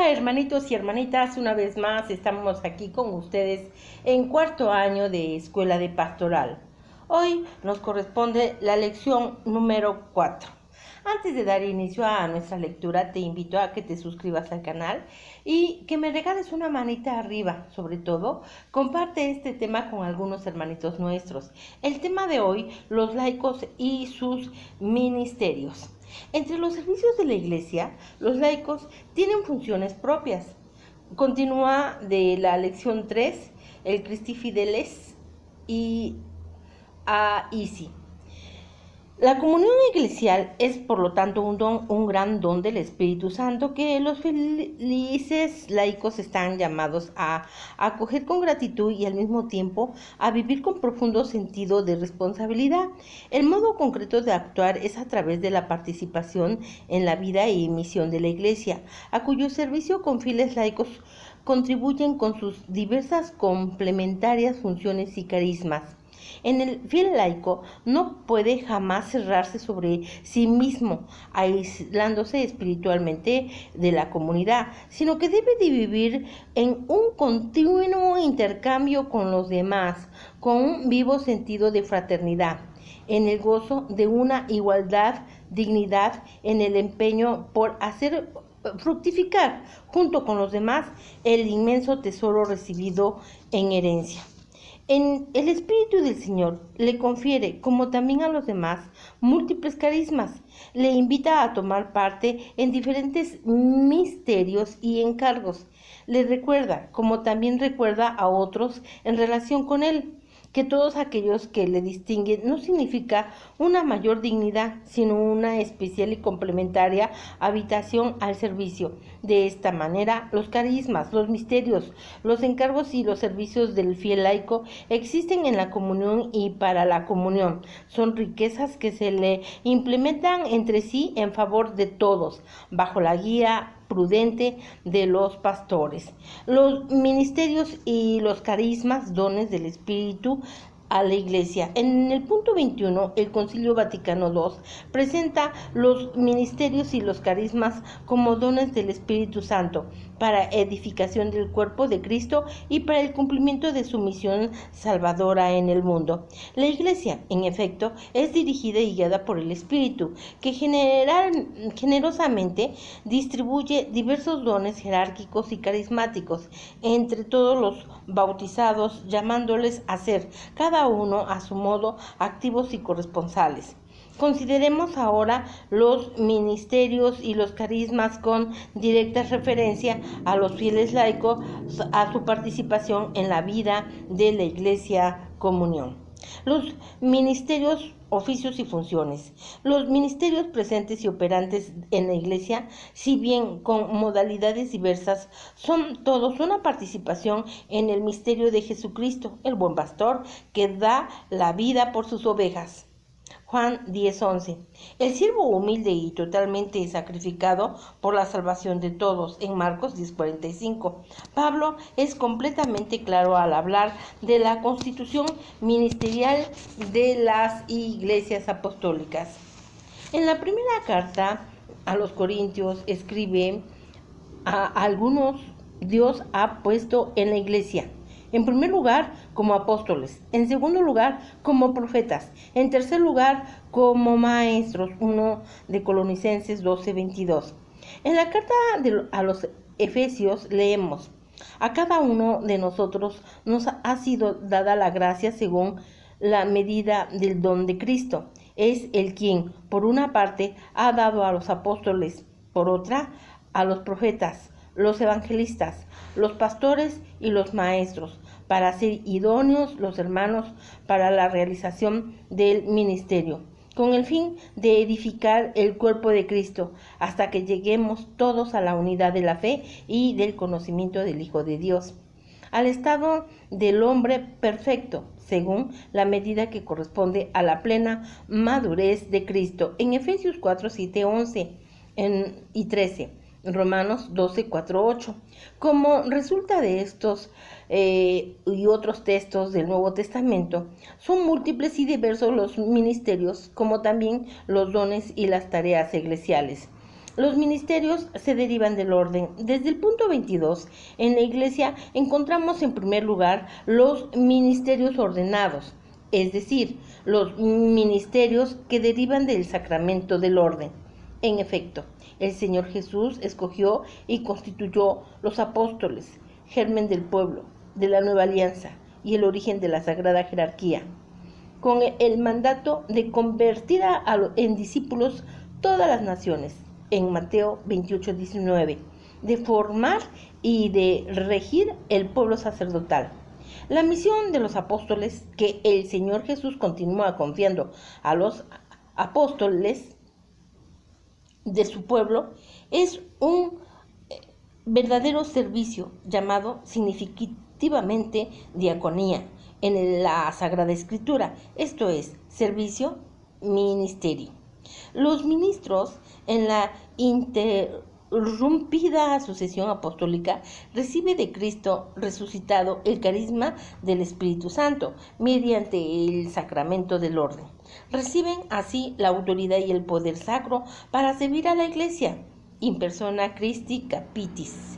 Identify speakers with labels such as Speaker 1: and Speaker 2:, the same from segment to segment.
Speaker 1: Hola hermanitos y hermanitas, una vez más estamos aquí con ustedes en cuarto año de Escuela de Pastoral. Hoy nos corresponde la lección número 4. Antes de dar inicio a nuestra lectura, te invito a que te suscribas al canal y que me regales una manita arriba. Sobre todo, comparte este tema con algunos hermanitos nuestros. El tema de hoy, los laicos y sus ministerios. Entre los servicios de la Iglesia, los laicos tienen funciones propias. Continúa de la lección 3, el Christi Fideles y a Isi. La comunión eclesial es, por lo tanto, un gran don del Espíritu Santo que los felices laicos están llamados a acoger con gratitud y al mismo tiempo a vivir con profundo sentido de responsabilidad. El modo concreto de actuar es a través de la participación en la vida y misión de la Iglesia, a cuyo servicio con fieles laicos contribuyen con sus diversas complementarias funciones y carismas. En el fiel laico no puede jamás cerrarse sobre sí mismo, aislándose espiritualmente de la comunidad, sino que debe de vivir en un continuo intercambio con los demás, con un vivo sentido de fraternidad, en el gozo de una igualdad, dignidad, en el empeño por hacer fructificar junto con los demás el inmenso tesoro recibido en herencia. El Espíritu del Señor le confiere, como también a los demás, múltiples carismas. Le invita a tomar parte en diferentes misterios y encargos. Le recuerda, como también recuerda a otros en relación con él, que todos aquellos que le distinguen no significa una mayor dignidad, sino una especial y complementaria habitación al servicio. De esta manera, los carismas, los misterios, los encargos y los servicios del fiel laico existen en la comunión y para la comunión. Son riquezas que se le implementan entre sí en favor de todos, bajo la guía prudente de los pastores. Los ministerios y los carismas, dones del Espíritu a la Iglesia. En el punto 21, el Concilio Vaticano II presenta los ministerios y los carismas como dones del Espíritu Santo para edificación del cuerpo de Cristo y para el cumplimiento de su misión salvadora en el mundo. La Iglesia, en efecto, es dirigida y guiada por el Espíritu, que generosamente distribuye diversos dones jerárquicos y carismáticos entre todos los bautizados, llamándoles a ser cada uno a su modo activos y corresponsales. Consideremos ahora los ministerios y los carismas con directa referencia a los fieles laicos, a su participación en la vida de la Iglesia Comunión. Los ministerios, oficios y funciones. Los ministerios presentes y operantes en la Iglesia, si bien con modalidades diversas, son todos una participación en el misterio de Jesucristo, el buen pastor, que da la vida por sus ovejas. Juan 10:11. El siervo humilde y totalmente sacrificado por la salvación de todos, en Marcos 10:45. Pablo es completamente claro al hablar de la constitución ministerial de las iglesias apostólicas. En la primera carta a los Corintios escribe: a algunos Dios ha puesto en la iglesia. En primer lugar, como apóstoles. En segundo lugar, como profetas. En tercer lugar, como maestros. 1 de Colonicenses 12:22. En la carta a los Efesios leemos: a cada uno de nosotros nos ha sido dada la gracia según la medida del don de Cristo. Es el quien, por una parte, ha dado a los apóstoles, por otra, a los profetas, los evangelistas, los pastores y los maestros, para ser idóneos los hermanos para la realización del ministerio, con el fin de edificar el cuerpo de Cristo, hasta que lleguemos todos a la unidad de la fe y del conocimiento del Hijo de Dios, al estado del hombre perfecto, según la medida que corresponde a la plena madurez de Cristo. En Efesios 4:7-11 y 13. Romanos 12:4-8. Como resulta de estos y otros textos del Nuevo Testamento, son múltiples y diversos los ministerios, como también los dones y las tareas eclesiales. Los ministerios se derivan del orden. Desde el punto 22, en la Iglesia encontramos en primer lugar los ministerios ordenados, es decir, los ministerios que derivan del sacramento del orden. En efecto, el Señor Jesús escogió y constituyó los apóstoles, germen del pueblo, de la nueva alianza y el origen de la sagrada jerarquía, con el mandato de convertir en discípulos todas las naciones, en Mateo 28:19, de formar y de regir el pueblo sacerdotal. La misión de los apóstoles que el Señor Jesús continúa confiando a los apóstoles de su pueblo es un verdadero servicio llamado significativamente diaconía en la Sagrada Escritura, esto es, servicio, ministerio. Los ministros en la interrumpida sucesión apostólica reciben de Cristo resucitado el carisma del Espíritu Santo mediante el sacramento del orden. Reciben así la autoridad y el poder sacro para servir a la Iglesia, in persona Christi Capitis,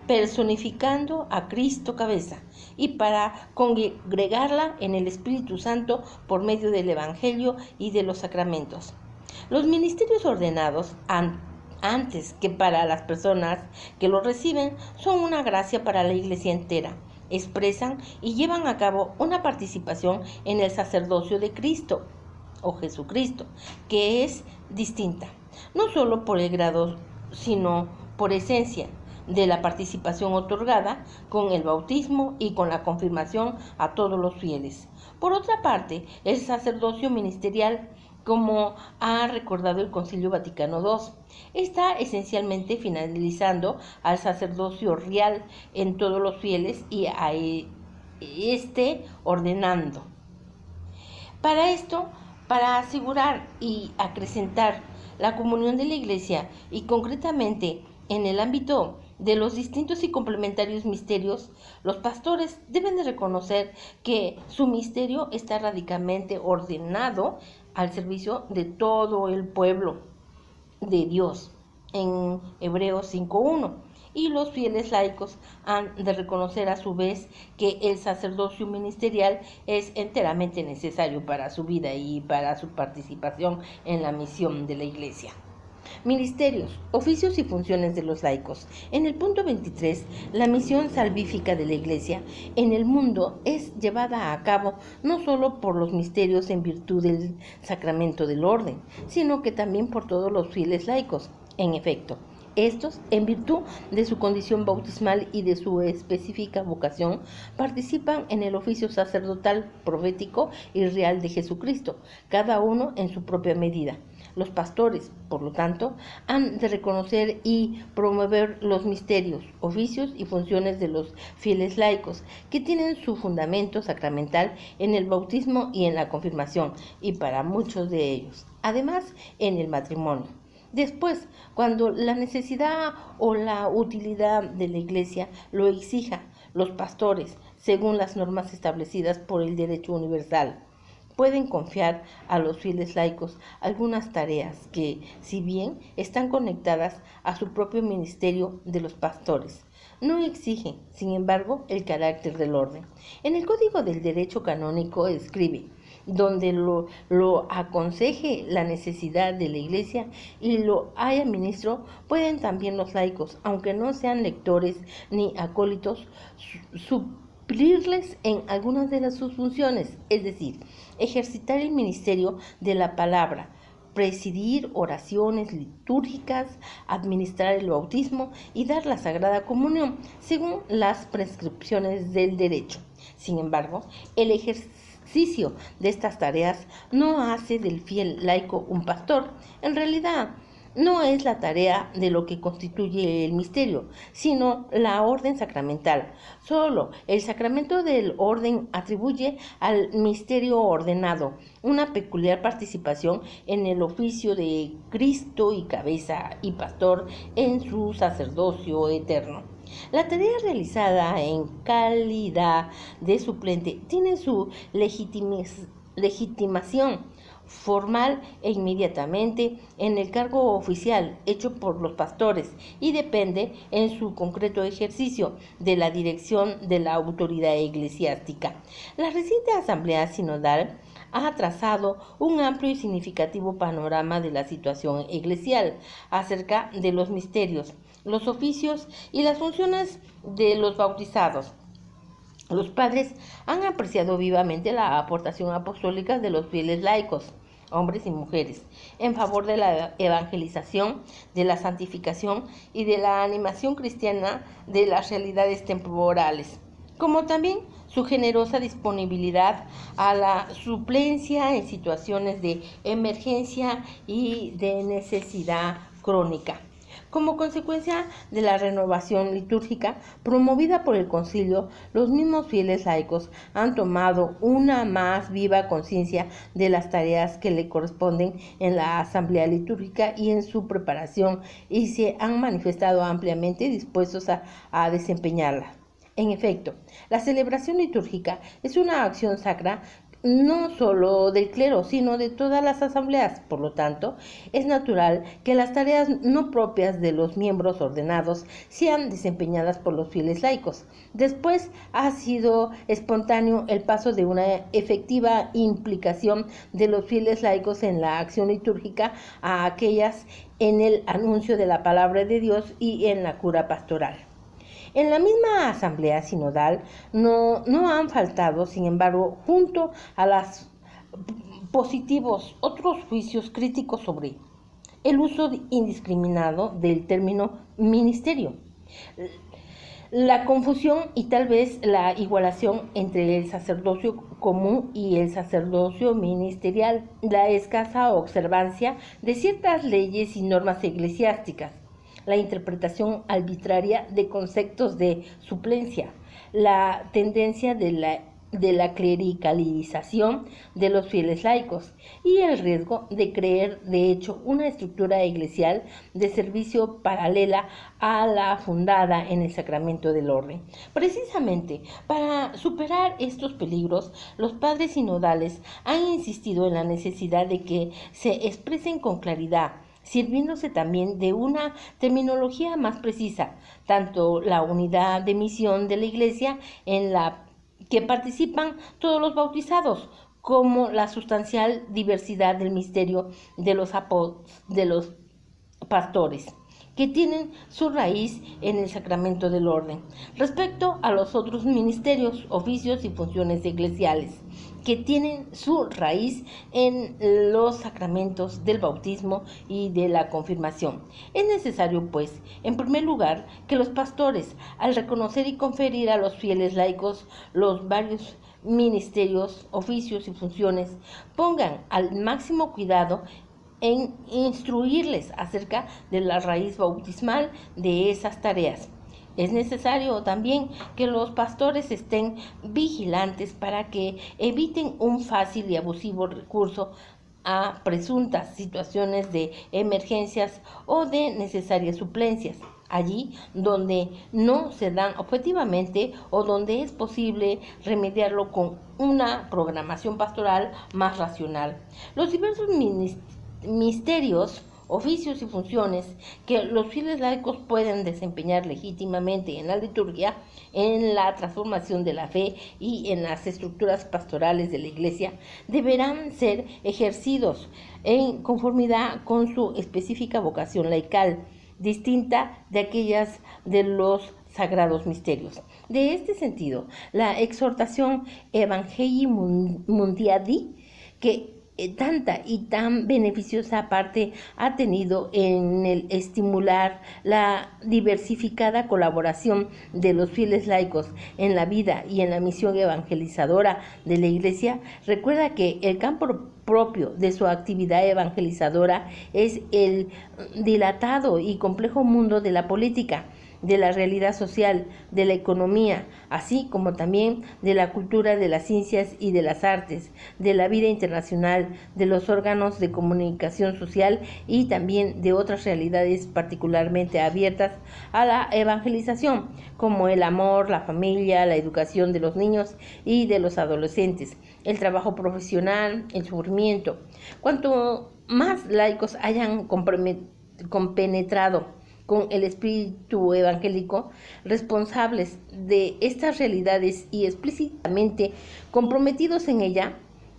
Speaker 1: personificando a Cristo cabeza, y para congregarla en el Espíritu Santo por medio del Evangelio y de los sacramentos. Los ministerios ordenados, antes que para las personas que los reciben, son una gracia para la Iglesia entera. Expresan y llevan a cabo una participación en el sacerdocio de Cristo o Jesucristo, que es distinta, no solo por el grado, sino por esencia, de la participación otorgada con el bautismo y con la confirmación a todos los fieles. Por otra parte, el sacerdocio ministerial, como ha recordado el Concilio Vaticano II, está esencialmente finalizando al sacerdocio real en todos los fieles y a ordenando. Para esto, para asegurar y acrecentar la comunión de la Iglesia y concretamente en el ámbito de los distintos y complementarios misterios, los pastores deben de reconocer que su misterio está radicalmente ordenado al servicio de todo el pueblo de Dios, en Hebreos 5:1. Y los fieles laicos han de reconocer a su vez que el sacerdocio ministerial es enteramente necesario para su vida y para su participación en la misión de la Iglesia. Ministerios, oficios y funciones de los laicos. En el punto 23, la misión salvífica de la Iglesia en el mundo es llevada a cabo no solo por los misterios en virtud del sacramento del orden, sino que también por todos los fieles laicos. En efecto, estos, en virtud de su condición bautismal y de su específica vocación, participan en el oficio sacerdotal, profético y real de Jesucristo, cada uno en su propia medida. Los pastores, por lo tanto, han de reconocer y promover los misterios, oficios y funciones de los fieles laicos, que tienen su fundamento sacramental en el bautismo y en la confirmación, y para muchos de ellos, además, en el matrimonio. Después, cuando la necesidad o la utilidad de la Iglesia lo exija, los pastores, según las normas establecidas por el derecho universal, pueden confiar a los fieles laicos algunas tareas que, si bien están conectadas a su propio ministerio de los pastores, no exigen, sin embargo, el carácter del orden. En el Código del Derecho Canónico escribe: donde lo aconseje la necesidad de la Iglesia y lo haya ministro, pueden también los laicos, aunque no sean lectores ni acólitos, suplirles en algunas de sus funciones, es decir, ejercitar el ministerio de la palabra, presidir oraciones litúrgicas, administrar el bautismo y dar la Sagrada Comunión, según las prescripciones del derecho. Sin embargo, el ejercicio de estas tareas no hace del fiel laico un pastor. En realidad, no es la tarea de lo que constituye el misterio, sino la orden sacramental. Solo el sacramento del orden atribuye al misterio ordenado una peculiar participación en el oficio de Cristo y cabeza y pastor en su sacerdocio eterno. La tarea realizada en calidad de suplente tiene su legitimación formal e inmediatamente en el cargo oficial hecho por los pastores y depende en su concreto ejercicio de la dirección de la autoridad eclesiástica. La reciente Asamblea Sinodal ha trazado un amplio y significativo panorama de la situación eclesial acerca de los misterios, los oficios y las funciones de los bautizados. Los padres han apreciado vivamente la aportación apostólica de los fieles laicos, hombres y mujeres, en favor de la evangelización, de la santificación y de la animación cristiana de las realidades temporales, como también su generosa disponibilidad a la suplencia en situaciones de emergencia y de necesidad crónica. Como consecuencia de la renovación litúrgica promovida por el Concilio, los mismos fieles laicos han tomado una más viva conciencia de las tareas que le corresponden en la asamblea litúrgica y en su preparación y se han manifestado ampliamente dispuestos a desempeñarla. En efecto, la celebración litúrgica es una acción sacra no solo del clero, sino de todas las asambleas. Por lo tanto, es natural que las tareas no propias de los miembros ordenados sean desempeñadas por los fieles laicos. Después ha sido espontáneo el paso de una efectiva implicación de los fieles laicos en la acción litúrgica a aquellas en el anuncio de la palabra de Dios y en la cura pastoral. En la misma asamblea sinodal no han faltado, sin embargo, junto a los positivos, otros juicios críticos sobre el uso indiscriminado del término ministerio, la confusión y tal vez la igualación entre el sacerdocio común y el sacerdocio ministerial, la escasa observancia de ciertas leyes y normas eclesiásticas, la interpretación arbitraria de conceptos de suplencia, la tendencia de la clericalización de los fieles laicos y el riesgo de creer, de hecho, una estructura eclesial de servicio paralela a la fundada en el sacramento del orden. Precisamente para superar estos peligros, los padres sinodales han insistido en la necesidad de que se expresen con claridad, sirviéndose también de una terminología más precisa, tanto la unidad de misión de la Iglesia en la que participan todos los bautizados, como la sustancial diversidad del misterio de los pastores, que tienen su raíz en el sacramento del orden, respecto a los otros ministerios, oficios y funciones eclesiales, que tienen su raíz en los sacramentos del bautismo y de la confirmación. Es necesario, pues, en primer lugar, que los pastores, al reconocer y conferir a los fieles laicos los varios ministerios, oficios y funciones, pongan al máximo cuidado en instruirles acerca de la raíz bautismal de esas tareas. Es necesario también que los pastores estén vigilantes para que eviten un fácil y abusivo recurso a presuntas situaciones de emergencias o de necesarias suplencias, allí donde no se dan objetivamente o donde es posible remediarlo con una programación pastoral más racional. Los diversos misterios, oficios y funciones que los fieles laicos pueden desempeñar legítimamente en la liturgia, en la transformación de la fe y en las estructuras pastorales de la Iglesia, deberán ser ejercidos en conformidad con su específica vocación laical, distinta de aquellas de los sagrados misterios. De este sentido, la exhortación Evangelii Mundiadi, que tanta y tan beneficiosa parte ha tenido en el estimular la diversificada colaboración de los fieles laicos en la vida y en la misión evangelizadora de la Iglesia, recuerda que el campo propio de su actividad evangelizadora es el dilatado y complejo mundo de la política, de la realidad social, de la economía, así como también de la cultura, de las ciencias y de las artes, de la vida internacional, de los órganos de comunicación social y también de otras realidades particularmente abiertas a la evangelización, como el amor, la familia, la educación de los niños y de los adolescentes, el trabajo profesional, el sufrimiento. Cuanto más laicos hayan compenetrado con el espíritu evangélico, responsables de estas realidades y explícitamente comprometidos en ella,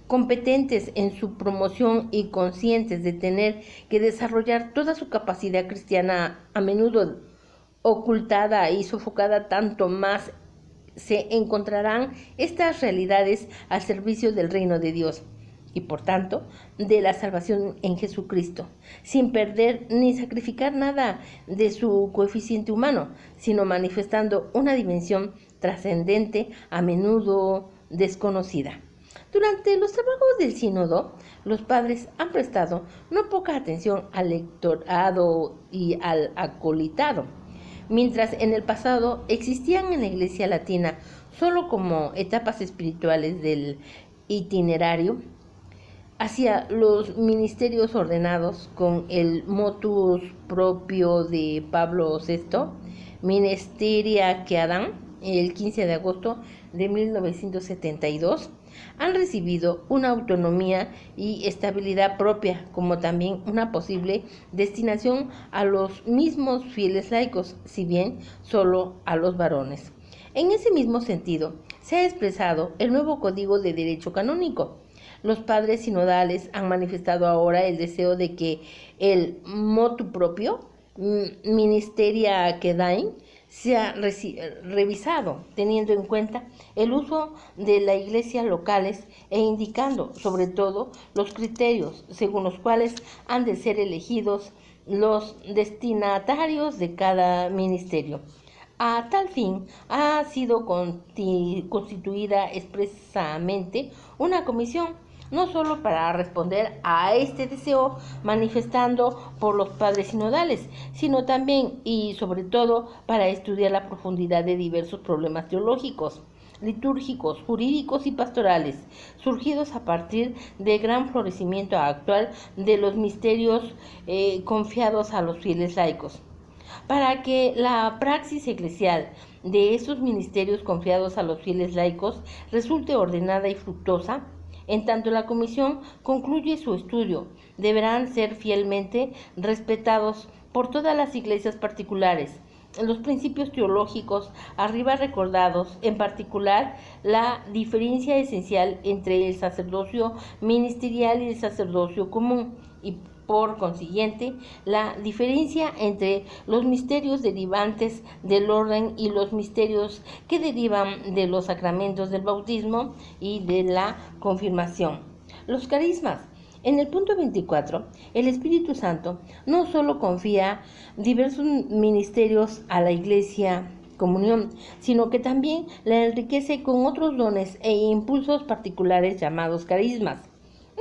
Speaker 1: competentes en su promoción y conscientes de tener que desarrollar toda su capacidad cristiana, a menudo ocultada y sofocada, tanto más se encontrarán estas realidades al servicio del reino de Dios y por tanto de la salvación en Jesucristo, sin perder ni sacrificar nada de su coeficiente humano, sino manifestando una dimensión trascendente, a menudo desconocida. Durante los trabajos del sínodo, los padres han prestado no poca atención al lectorado y al acolitado. Mientras en el pasado existían en la Iglesia latina solo como etapas espirituales del itinerario hacia los ministerios ordenados con el motus propio de Pablo VI, Ministeria Queadam, el 15 de agosto de 1972, han recibido una autonomía y estabilidad propia, como también una posible destinación a los mismos fieles laicos, si bien solo a los varones. En ese mismo sentido, se ha expresado el nuevo Código de Derecho Canónico. Los padres sinodales han manifestado ahora el deseo de que el motu propio, Ministeria Quedain, sea revisado, teniendo en cuenta el uso de la iglesia locales e indicando, sobre todo, los criterios según los cuales han de ser elegidos los destinatarios de cada ministerio. A tal fin, ha sido constituida expresamente una comisión, no solo para responder a este deseo manifestando por los padres sinodales, sino también y sobre todo para estudiar la profundidad de diversos problemas teológicos, litúrgicos, jurídicos y pastorales, surgidos a partir del gran florecimiento actual de los misterios confiados a los fieles laicos. Para que la praxis eclesial de esos ministerios confiados a los fieles laicos resulte ordenada y fructuosa, en tanto la comisión concluye su estudio, deberán ser fielmente respetados por todas las iglesias particulares los principios teológicos arriba recordados, en particular la diferencia esencial entre el sacerdocio ministerial y el sacerdocio común, y por consiguiente, la diferencia entre los misterios derivantes del orden y los misterios que derivan de los sacramentos del bautismo y de la confirmación. Los carismas. En el punto 24, el Espíritu Santo no solo confía diversos ministerios a la Iglesia comunión, sino que también la enriquece con otros dones e impulsos particulares llamados carismas.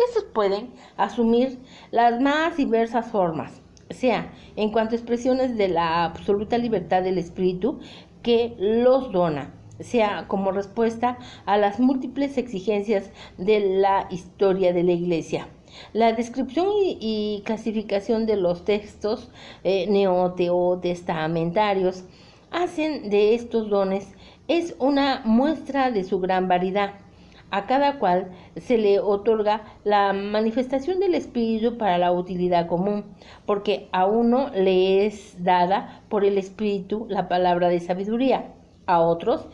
Speaker 1: Estos pueden asumir las más diversas formas, sea en cuanto a expresiones de la absoluta libertad del Espíritu que los dona, sea como respuesta a las múltiples exigencias de la historia de la Iglesia. La descripción y clasificación de los textos neoteotestamentarios hacen de estos dones es una muestra de su gran variedad. A cada cual se le otorga la manifestación del Espíritu para la utilidad común, porque a uno le es dada por el Espíritu la palabra de sabiduría, a otros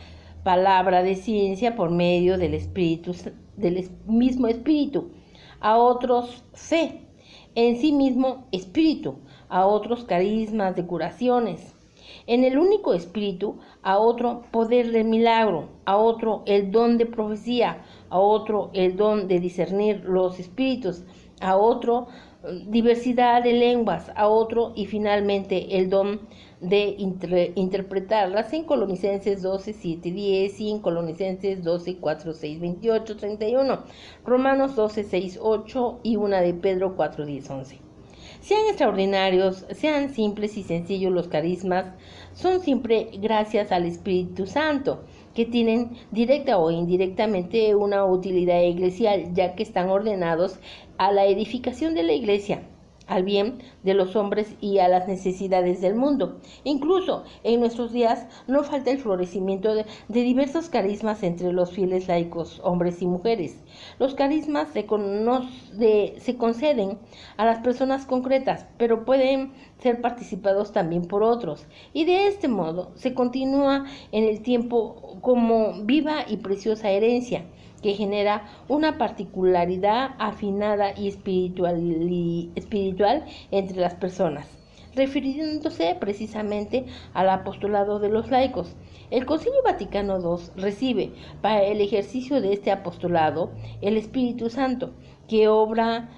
Speaker 1: palabra de ciencia por medio del Espíritu, del mismo Espíritu, a otros fe, en sí mismo Espíritu, a otros carismas de curaciones, en el único Espíritu, a otro poder de milagro, a otro el don de profecía, a otro el don de discernir los espíritus, a otro diversidad de lenguas, a otro y finalmente el don de interpretarlas en Colosenses 12, 7, 10 y en Colosenses 12, 4, 6, 28, 31, Romanos 12, 6, 8 y una de Pedro 4, 10, 11. Sean extraordinarios, sean simples y sencillos los carismas, son siempre gracias al Espíritu Santo, que tienen directa o indirectamente una utilidad eclesial, ya que están ordenados a la edificación de la iglesia, al bien de los hombres y a las necesidades del mundo. Incluso en nuestros días no falta el florecimiento de diversos carismas entre los fieles laicos, hombres y mujeres. Los carismas se conceden a las personas concretas, pero pueden ser participados también por otros, y de este modo se continúa en el tiempo como viva y preciosa herencia, que genera una particularidad afinada y espiritual entre las personas. Refiriéndose precisamente al apostolado de los laicos, el Concilio Vaticano II recibe para el ejercicio de este apostolado el Espíritu Santo, que obra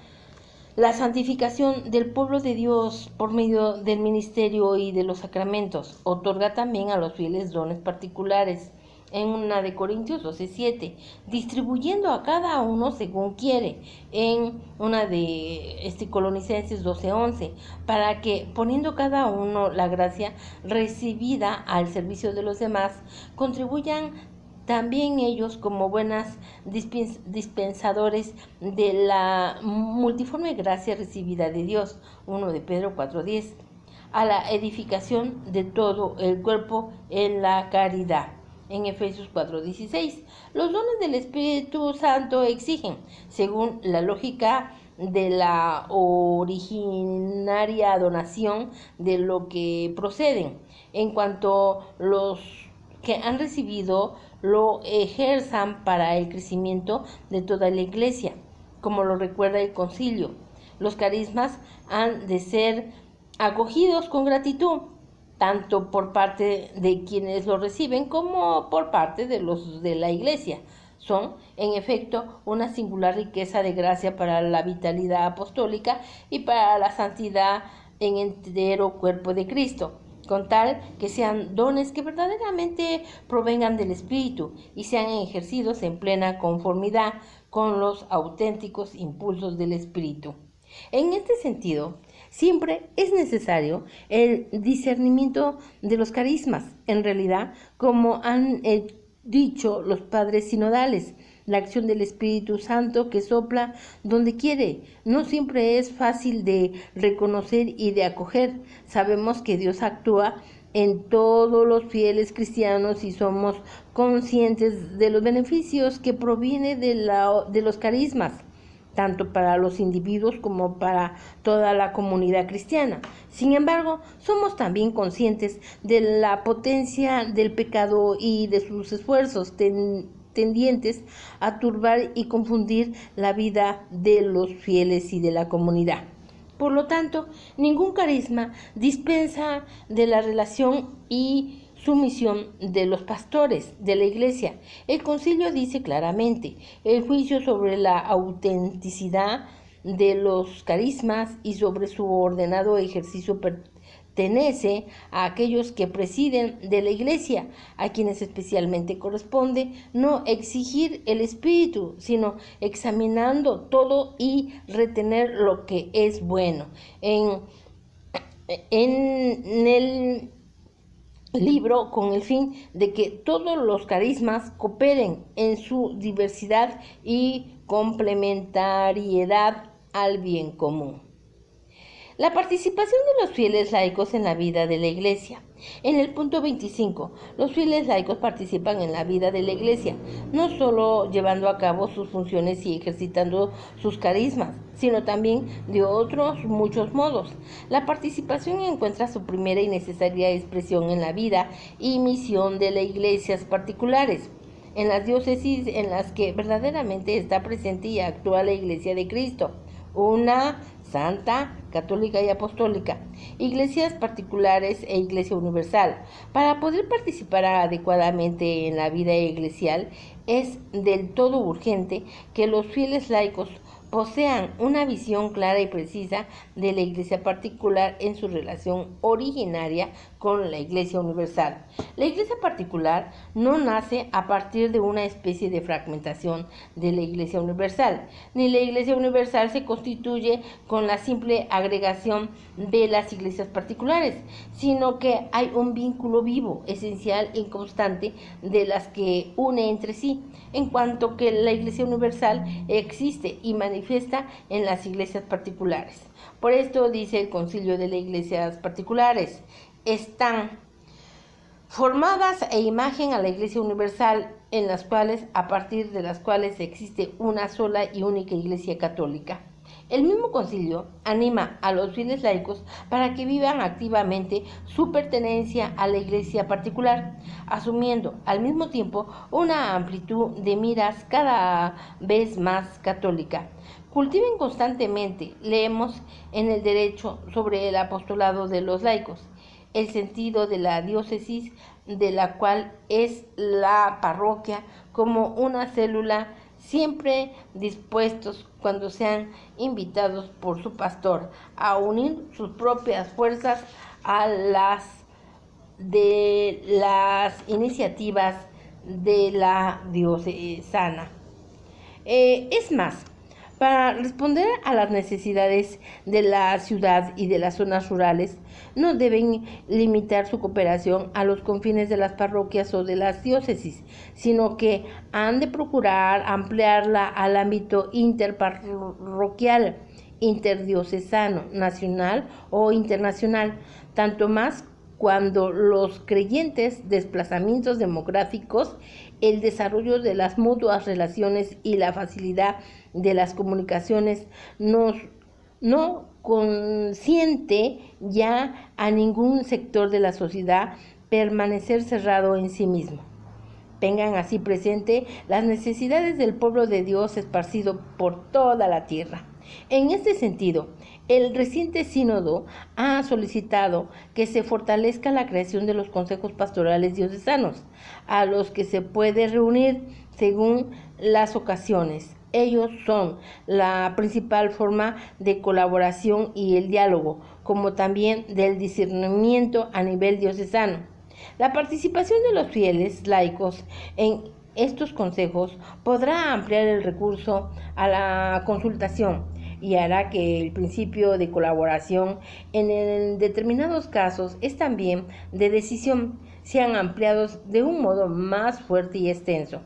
Speaker 1: la santificación del pueblo de Dios por medio del ministerio y de los sacramentos. Otorga también a los fieles dones particulares, en una de Corintios 12:7, distribuyendo a cada uno según quiere, en una de Colonicenses 12:11, para que, poniendo cada uno la gracia recibida al servicio de los demás, contribuyan también ellos como buenas dispensadores de la multiforme gracia recibida de Dios, 1 de Pedro 4:10, a la edificación de todo el cuerpo en la caridad, en Efesios 4:16. Los dones del Espíritu Santo exigen, según la lógica de la originaria donación de lo que proceden, en cuanto los que han recibido lo ejerzan para el crecimiento de toda la iglesia, como lo recuerda el concilio. Los carismas han de ser acogidos con gratitud, tanto por parte de quienes lo reciben como por parte de los de la iglesia. Son, en efecto, una singular riqueza de gracia para la vitalidad apostólica y para la santidad en entero cuerpo de Cristo, con tal que sean dones que verdaderamente provengan del Espíritu y sean ejercidos en plena conformidad con los auténticos impulsos del Espíritu. En este sentido, siempre es necesario el discernimiento de los carismas. En realidad, como han dicho los padres sinodales, la acción del Espíritu Santo que sopla donde quiere no siempre es fácil de reconocer y de acoger. Sabemos que Dios actúa en todos los fieles cristianos y somos conscientes de los beneficios que provienen de los carismas, tanto para los individuos como para toda la comunidad cristiana. Sin embargo, somos también conscientes de la potencia del pecado y de sus esfuerzos tendientes a turbar y confundir la vida de los fieles y de la comunidad. Por lo tanto, ningún carisma dispensa de la relación y sumisión de los pastores de la iglesia. El concilio dice claramente: el juicio sobre la autenticidad de los carismas y sobre su ordenado ejercicio pertenece a aquellos que presiden de la iglesia, a quienes especialmente corresponde no exigir el espíritu, sino examinando todo y retener lo que es bueno. En el libro, con el fin de que todos los carismas cooperen en su diversidad y complementariedad al bien común. La participación de los fieles laicos en la vida de la Iglesia. En el punto 25, los fieles laicos participan en la vida de la Iglesia, no solo llevando a cabo sus funciones y ejercitando sus carismas, sino también de otros muchos modos. La participación encuentra su primera y necesaria expresión en la vida y misión de las iglesias particulares, en las diócesis en las que verdaderamente está presente y actúa la Iglesia de Cristo, una santa, católica y apostólica, iglesias particulares e iglesia universal. Para poder participar adecuadamente en la vida eclesial, es del todo urgente que los fieles laicos posean una visión clara y precisa de la iglesia particular en su relación originaria con la Iglesia Universal. La Iglesia particular no nace a partir de una especie de fragmentación de la Iglesia Universal, ni la Iglesia Universal se constituye con la simple agregación de las iglesias particulares, sino que hay un vínculo vivo, esencial y constante de las que une entre sí, en cuanto que la Iglesia Universal existe y manifiesta en las iglesias particulares. Por esto dice el Concilio de las Iglesias Particulares: están formadas e imagen a la Iglesia Universal, en las cuales, a partir de las cuales existe una sola y única Iglesia católica. El mismo concilio anima a los fieles laicos para que vivan activamente su pertenencia a la Iglesia particular, asumiendo al mismo tiempo una amplitud de miras cada vez más católica. Cultiven constantemente, leemos en el derecho sobre el apostolado de los laicos, el sentido de la diócesis, de la cual es la parroquia, como una célula, siempre dispuestos, cuando sean invitados por su pastor, a unir sus propias fuerzas a las de las iniciativas de la diocesana. Es más, para responder a las necesidades de la ciudad y de las zonas rurales, no deben limitar su cooperación a los confines de las parroquias o de las diócesis, sino que han de procurar ampliarla al ámbito interparroquial, interdiocesano, nacional o internacional, tanto más cuando los creyentes, desplazamientos demográficos, el desarrollo de las mutuas relaciones y la facilidad de las comunicaciones no consiente ya a ningún sector de la sociedad permanecer cerrado en sí mismo. Tengan así presente las necesidades del pueblo de Dios esparcido por toda la tierra. En este sentido, el reciente sínodo ha solicitado que se fortalezca la creación de los consejos pastorales diocesanos, a los que se puede reunir según las ocasiones. Ellos son la principal forma de colaboración y el diálogo, como también del discernimiento a nivel diocesano. La participación de los fieles laicos en estos consejos podrá ampliar el recurso a la consultación y hará que el principio de colaboración en determinados casos es también de decisión sean ampliados de un modo más fuerte y extenso.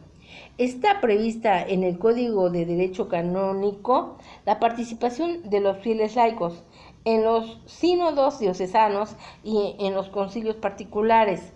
Speaker 1: Está prevista en el Código de Derecho Canónico la participación de los fieles laicos en los sínodos diocesanos y en los concilios particulares,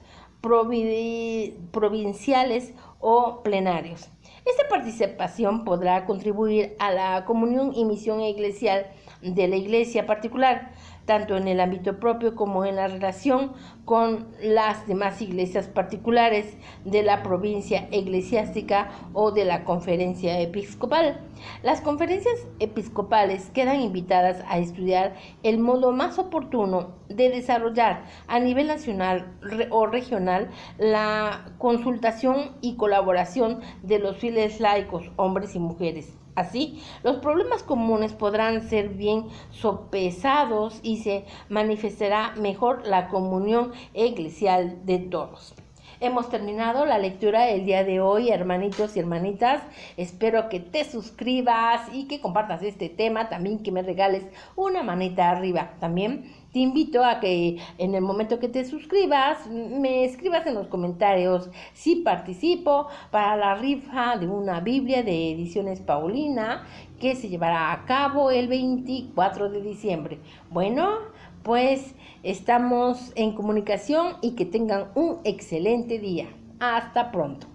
Speaker 1: provinciales o plenarios. Esta participación podrá contribuir a la comunión y misión eclesial de la Iglesia particular, tanto en el ámbito propio como en la relación con las demás iglesias particulares de la provincia eclesiástica o de la conferencia episcopal. Las conferencias episcopales quedan invitadas a estudiar el modo más oportuno de desarrollar a nivel nacional o regional la consultación y colaboración de los fieles laicos, hombres y mujeres. Así, los problemas comunes podrán ser bien sopesados y se manifestará mejor la comunión eclesial de todos. Hemos terminado la lectura del día de hoy, hermanitos y hermanitas. Espero que te suscribas y que compartas este tema, también que me regales una manita arriba. También te invito a que en el momento que te suscribas, me escribas en los comentarios si participo para la rifa de una Biblia de Ediciones Paulina que se llevará a cabo el 24 de diciembre. Bueno, pues estamos en comunicación y que tengan un excelente día. Hasta pronto.